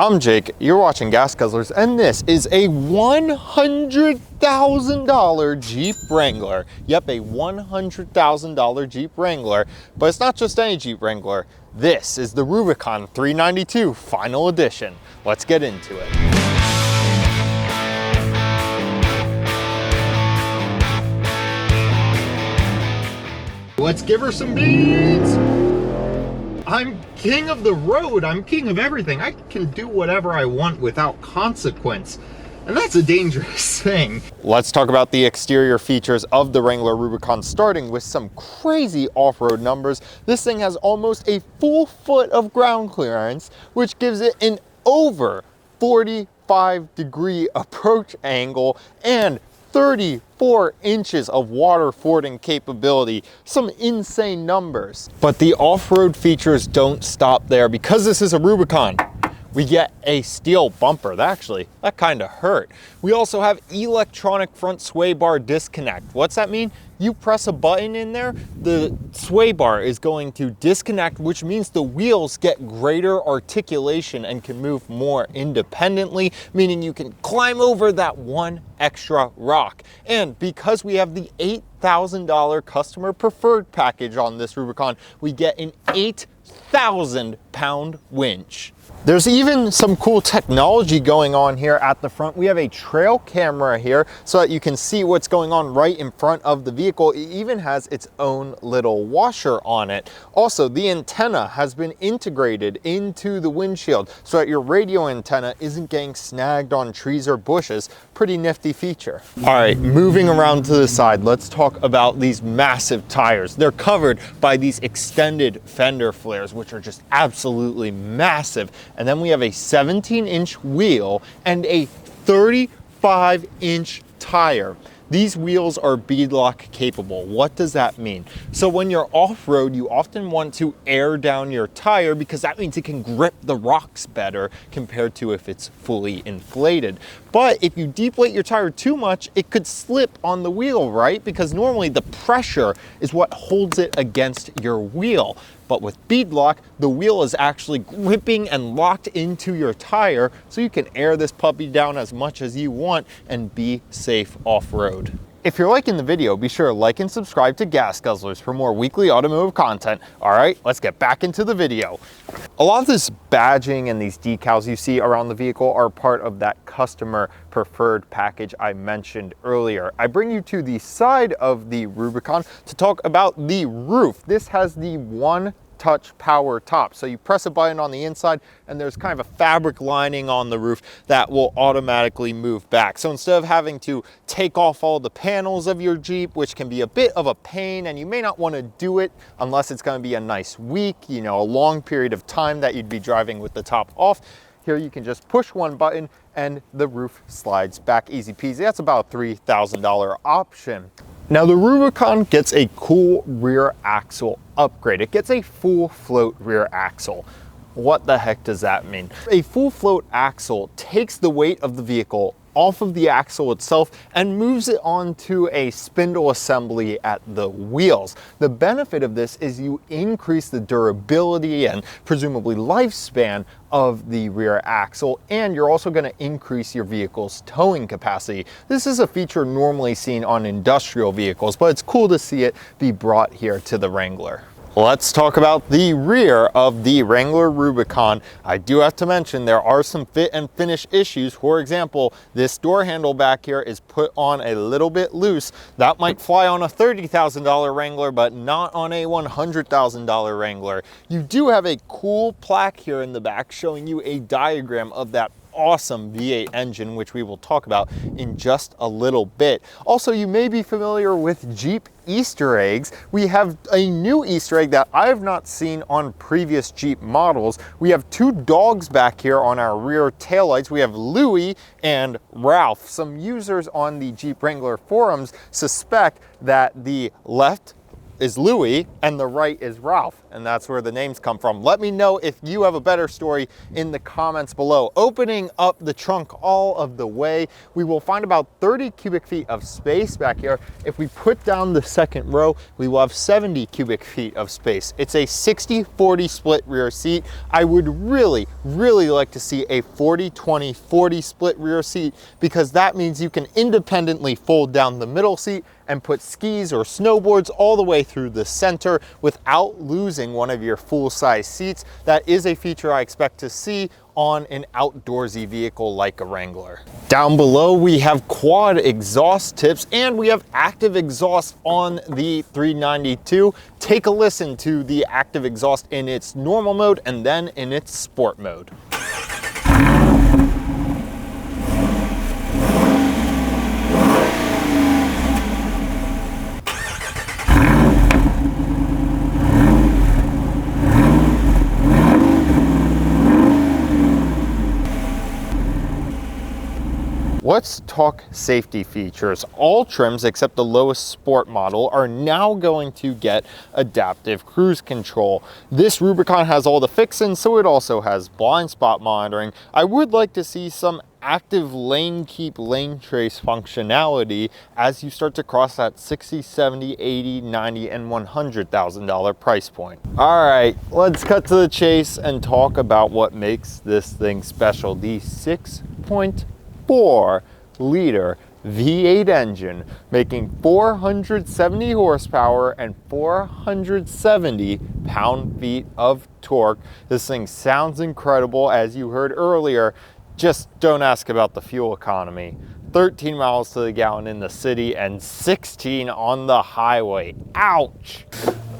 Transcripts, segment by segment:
I'm Jake, you're watching Gas Guzzlers, and this is a $100,000 Jeep Wrangler. Yep, a $100,000 Jeep Wrangler, but it's not just any Jeep Wrangler. This is the Rubicon 392 Final Edition. Let's get into it. Let's give her some beats. I'm king of the road. I'm king of everything. I can do whatever I want without consequence. And that's a dangerous thing. Let's talk about the exterior features of the Wrangler Rubicon, starting with some crazy off-road numbers. This thing has almost a full foot of ground clearance, which gives it an over 45-degree approach angle and 34 inches of water fording capability. Some insane numbers. But the off-road features don't stop there. Because this is a Rubicon, we get a steel bumper. That kind of hurt. We also have electronic front sway bar disconnect. What's that mean? You press a button in there, the sway bar is going to disconnect, which means the wheels get greater articulation and can move more independently, meaning you can climb over that one extra rock. And because we have the $8,000 customer preferred package on this Rubicon, we get an 8,000-pound winch. There's even some cool technology going on here at the front. We have a trail camera here so that you can see what's going on right in front of the vehicle. It even has its own little washer on it. Also, the antenna has been integrated into the windshield so that your radio antenna isn't getting snagged on trees or bushes. Pretty nifty feature. All right, moving around to the side, let's talk about these massive tires. They're covered by these extended fender flares, which are just absolutely massive. And then we have a 17-inch wheel and a 35-inch tire. These wheels are beadlock capable. What does that mean? So when you're off-road, you often want to air down your tire because that means it can grip the rocks better compared to if it's fully inflated. But if you deflate your tire too much, it could slip on the wheel, right? Because normally the pressure is what holds it against your wheel. But with beadlock, the wheel is actually gripping and locked into your tire, so you can air this puppy down as much as you want and be safe off-road. If you're liking the video, be sure to like and subscribe to Gas Guzzlers for more weekly automotive content. All right, let's get back into the video. A lot of this badging and these decals you see around the vehicle are part of that customer preferred package I mentioned earlier. I bring you to the side of the Rubicon to talk about the roof. This has the one touch power top. So you press a button on the inside and there's kind of a fabric lining on the roof that will automatically move back. So instead of having to take off all the panels of your Jeep, which can be a bit of a pain, and you may not want to do it unless it's going to be a nice week, you know, a long period of time that you'd be driving with the top off, here you can just push one button and the roof slides back easy peasy. That's about a $3,000 option. Now the Rubicon gets a cool rear axle upgrade. It gets a full float rear axle. What the heck does that mean? A full float axle takes the weight of the vehicle off of the axle itself and moves it onto a spindle assembly at the wheels. The benefit of this is you increase the durability and presumably lifespan of the rear axle, and you're also going to increase your vehicle's towing capacity. This is a feature normally seen on industrial vehicles, but it's cool to see it be brought here to the Wrangler. Let's talk about the rear of the Wrangler Rubicon. I do have to mention there are some fit and finish issues. For example, this door handle back here is put on a little bit loose. That might fly on a $30,000 Wrangler, but not on a $100,000 Wrangler. You do have a cool plaque here in the back showing you a diagram of that awesome V8 engine, which we will talk about in just a little bit. Also, you may be familiar with Jeep Easter eggs. We have a new Easter egg that I have not seen on previous Jeep models. We have two dogs back here on our rear taillights. We have Louie and Ralph. Some users on the Jeep Wrangler forums suspect that the left is Louis and the right is Ralph, and that's where the names come from. Let me know if you have a better story in the comments below. Opening up the trunk all of the way, we will find about 30 cubic feet of space back here. If we put down the second row, we will have 70 cubic feet of space. It's a 60-40 split rear seat. I would really like to see a 40-20-40 split rear seat, because that means you can independently fold down the middle seat and put skis or snowboards all the way through the center without losing one of your full-size seats. That is a feature I expect to see on an outdoorsy vehicle like a Wrangler. Down below, we have quad exhaust tips and we have active exhaust on the 392. Take a listen to the active exhaust in its normal mode and then in its sport mode. Let's talk safety features. All trims except the lowest sport model are now going to get adaptive cruise control. This Rubicon has all the fixins, so it also has blind spot monitoring. I would like to see some active lane keep, lane trace functionality as you start to cross that $60,000, $70,000, $80,000, $90,000, and $100,000 price point. All right, let's cut to the chase and talk about what makes this thing special. The 6.4-liter V8 engine, making 470 horsepower and 470 pound-feet of torque. This thing sounds incredible, as you heard earlier. Just don't ask about the fuel economy. 13 miles to the gallon in the city and 16 on the highway. Ouch!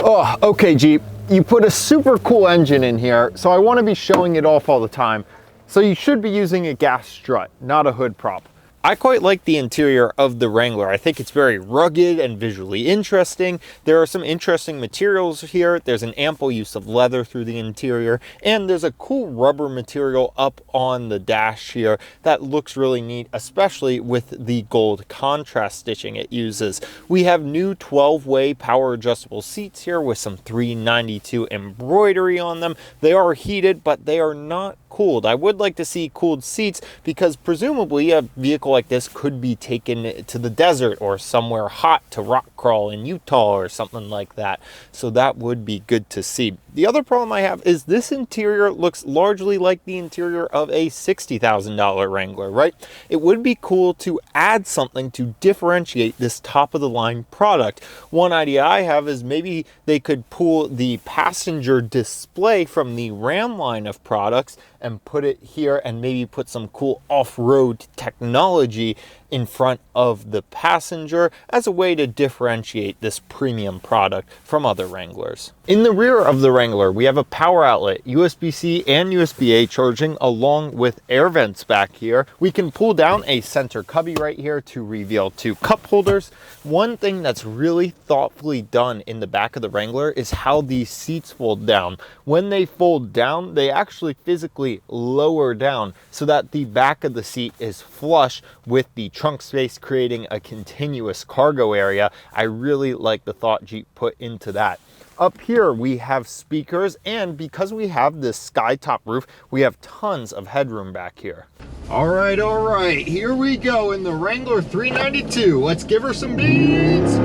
Oh, okay, Jeep, you put a super cool engine in here, so I want to be showing it off all the time. So you should be using a gas strut, not a hood prop. I quite like the interior of the Wrangler. I think it's very rugged and visually interesting. There are some interesting materials here. There's an ample use of leather through the interior, and there's a cool rubber material up on the dash here that looks really neat, especially with the gold contrast stitching it uses. We have new 12-way power adjustable seats here with some 392 embroidery on them. They are heated, but they are not cooled. I would like to see cooled seats because presumably a vehicle like this could be taken to the desert or somewhere hot to rock crawl in Utah or something like that. So that would be good to see. The other problem I have is this interior looks largely like the interior of a $60,000 Wrangler, right? It would be cool to add something to differentiate this top of the line product. One idea I have is maybe they could pull the passenger display from the Ram line of products and put it here and maybe put some cool off-road technology in front of the passenger as a way to differentiate this premium product from other Wranglers. In the rear of the Wrangler, we have a power outlet, USB-C and USB-A charging along with air vents back here. We can pull down a center cubby right here to reveal 2 cup holders. One thing that's really thoughtfully done in the back of the Wrangler is how these seats fold down. When they fold down, they actually physically lower down so that the back of the seat is flush with the trunk space, creating a continuous cargo area. I really like the thought Jeep put into that. Up here we have speakers, and because we have this sky top roof, we have tons of headroom back here. All right, here we go in the Wrangler 392. Let's give her some beans.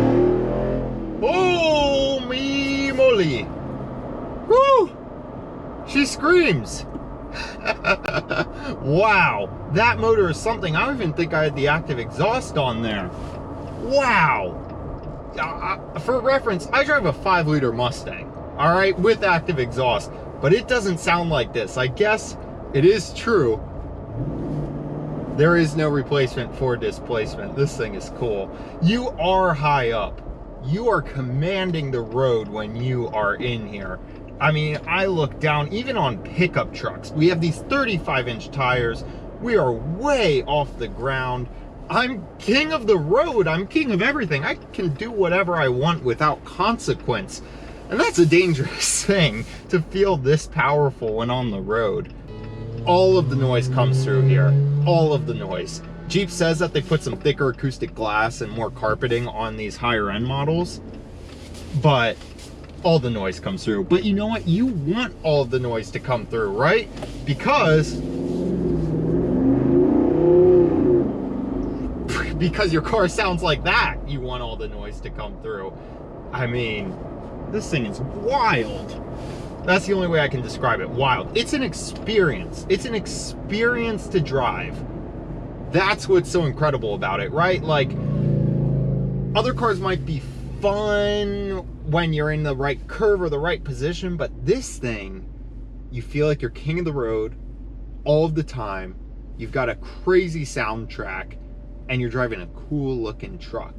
Oh, me moly. Woo! She screams. Wow, that motor is something. I don't even think I had the active exhaust on there. Wow. For reference, I drive a 5-liter Mustang, all right, with active exhaust, but it doesn't sound like this. I guess it is true. There is no replacement for displacement. This thing is cool. You are high up. You are commanding the road when you are in here. I mean, I look down, even on pickup trucks. We have these 35-inch tires. We are way off the ground. I'm king of the road. I'm king of everything. I can do whatever I want without consequence. And that's a dangerous thing, to feel this powerful when on the road. All of the noise comes through here. All of the noise. Jeep says that they put some thicker acoustic glass and more carpeting on these higher end models. but all the noise comes through. But you know what? You want all of the noise to come through, right? Because your car sounds like that. You want all the noise to come through. I mean, this thing is wild. That's the only way I can describe it. Wild. It's an experience. It's an experience to drive. That's what's so incredible about it, right? Like, other cars might be fun when you're in the right curve or the right position, but this thing, you feel like you're king of the road all of the time. You've got a crazy soundtrack, and you're driving a cool looking truck.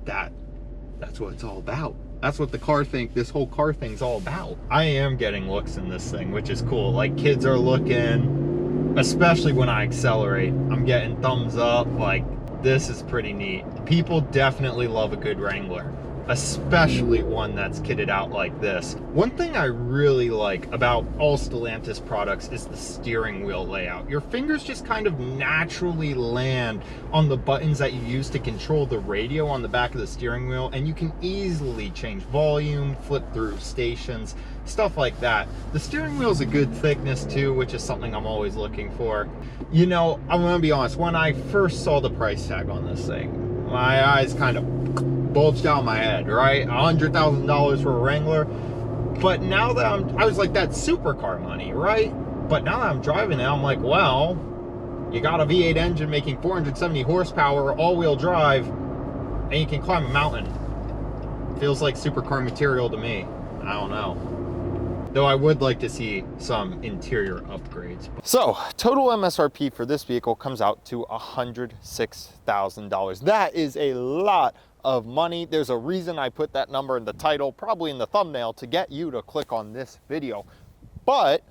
That's what it's all about. That's what this whole car thing's all about. I am getting looks in this thing, which is cool. Like, kids are looking, especially when I accelerate. I'm getting thumbs up. Like, this is pretty neat. People definitely love a good Wrangler, especially one that's kitted out like this. One thing I really like about all Stellantis products is the steering wheel layout. Your fingers just kind of naturally land on the buttons that you use to control the radio on the back of the steering wheel, and you can easily change volume, flip through stations, stuff like that. The steering wheel is a good thickness too, which is something I'm always looking for. You know, I'm gonna be honest, when I first saw the price tag on this thing, my eyes kind of bulged out my head, right? $100,000 for a Wrangler. But now that I was like, that's supercar money, right? But now that I'm driving it, I'm like, well, you got a V8 engine making 470 horsepower, all-wheel drive, and you can climb a mountain. Feels like supercar material to me. I don't know. Though I would like to see some interior upgrades. So, total MSRP for this vehicle comes out to $106,000. That is a lot of money. There's a reason I put that number in the title, probably in the thumbnail, to get you to click on this video. But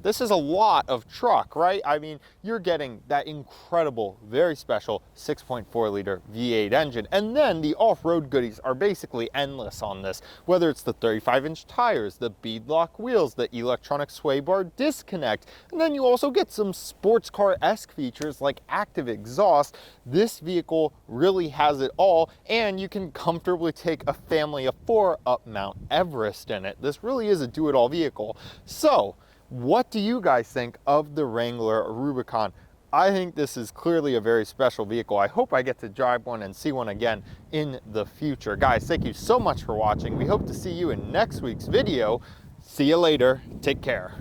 this is a lot of truck, right? I mean, you're getting that incredible, very special 6.4 liter V8 engine. And then the off-road goodies are basically endless on this, whether it's the 35-inch tires, the beadlock wheels, the electronic sway bar disconnect, and then you also get some sports car-esque features like active exhaust. This vehicle really has it all, and you can comfortably take a family of 4 up Mount Everest in it. This really is a do-it-all vehicle. So, what do you guys think of the Wrangler Rubicon? I think this is clearly a very special vehicle. I hope I get to drive one and see one again in the future. Guys, thank you so much for watching. We hope to see you in next week's video. See you later. Take care.